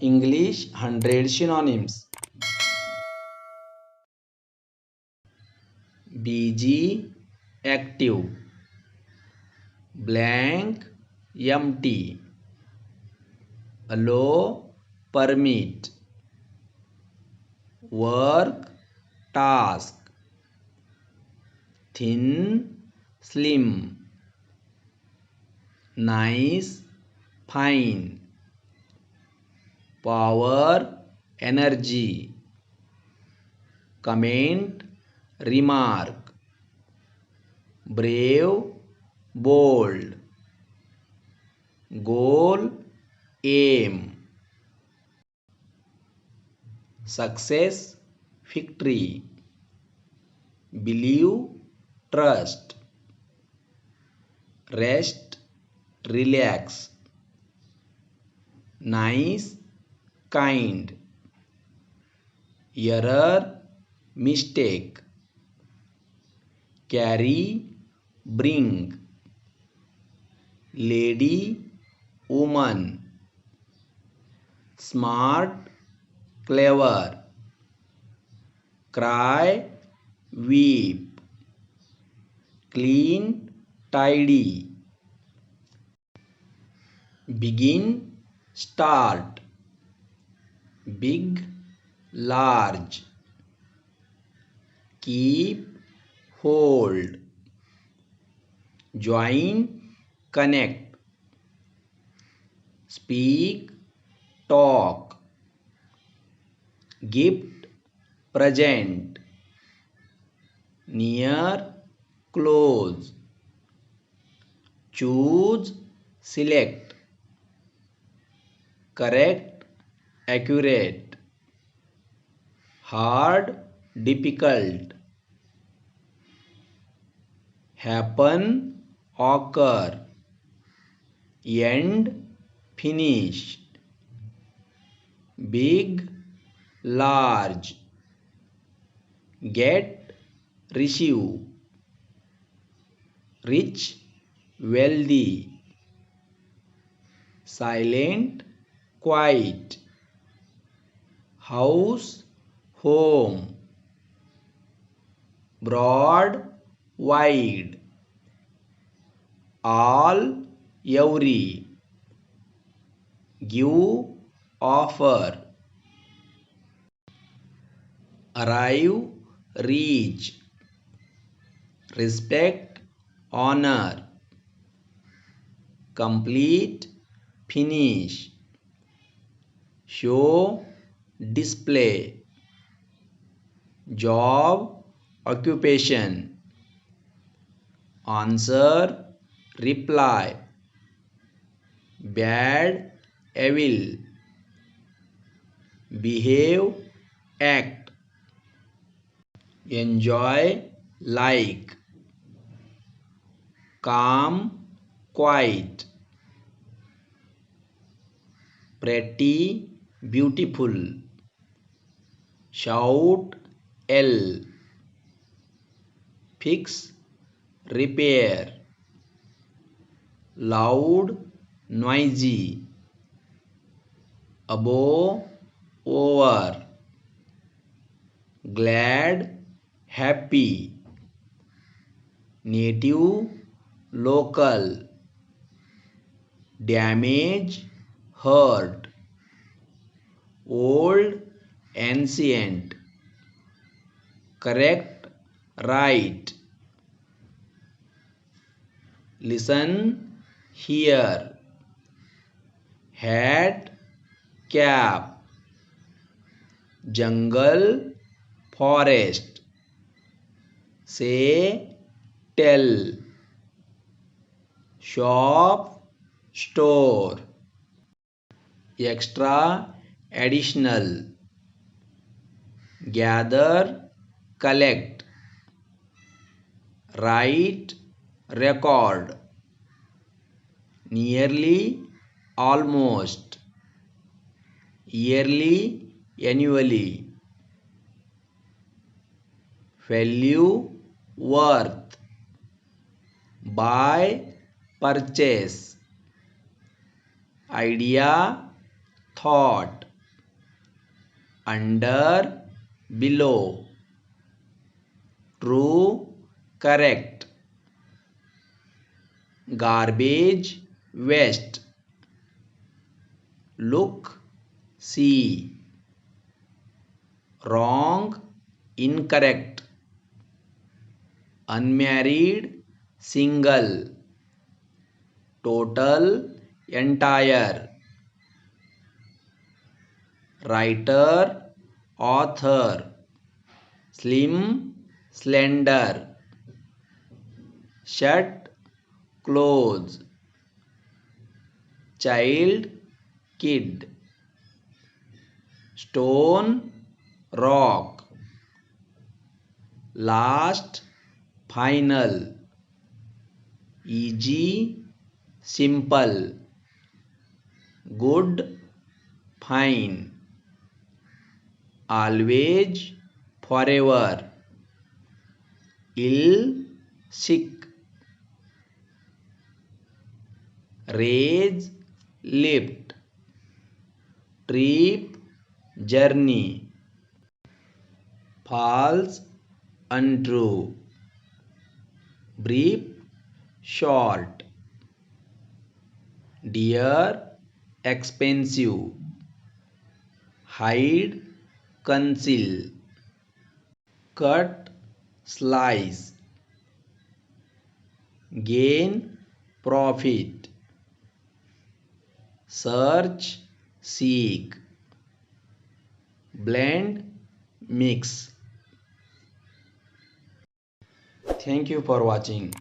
English 100 synonyms. Busy, active. Blank, empty. Allow, permit. Work, task. Thin, slim. Nice, fine. Power, energy. Comment, remark. Brave, bold. Goal, aim. Success, victory. Believe, trust. Rest, relax. Nice, kind. Error, mistake. Carry, bring. Lady, woman. Smart, clever. Cry, weep. Clean, tidy. Begin, start. Big, large. Keep, hold. Join, connect. Speak, talk. Gift, present. Near, close. Choose, select. Correct, accurate. Hard, difficult. Happen, occur. End, finish. Big, large. Get, receive. Rich, wealthy. Silent, quiet. House, home. Broad, wide. All, every. Give, offer. Arrive, reach. Respect, honor. Complete, finish. Show, display. Job, occupation. Answer, reply. Bad, evil. Behave, act. Enjoy, like. Calm, quiet. Pretty, beautiful. Shout, yell. Fix, repair. Loud, noisy. Above, over. Glad, happy. Native, local. Damage, hurt. Old, ancient. Correct, right. Listen, hear. Hat, cap. Jungle, forest. Say, tell. Shop, store. Extra, additional. Gather, collect. Write, record. Nearly, almost. Yearly, annually. Value, worth. Buy, purchase. Idea, thought. under, below, true, correct, garbage, waste, look, see, wrong, incorrect, unmarried, single, total, entire, writer, author, slim, slender, shirt, clothes, child, kid, stone, rock, last, final, easy, simple, good, fine, always, forever, ill, sick, raise, lift, trip, journey, false, untrue, brief, short, dear, expensive, hide, conceal, cut, slice, gain, profit, search, seek, blend, mix. Thank you for watching.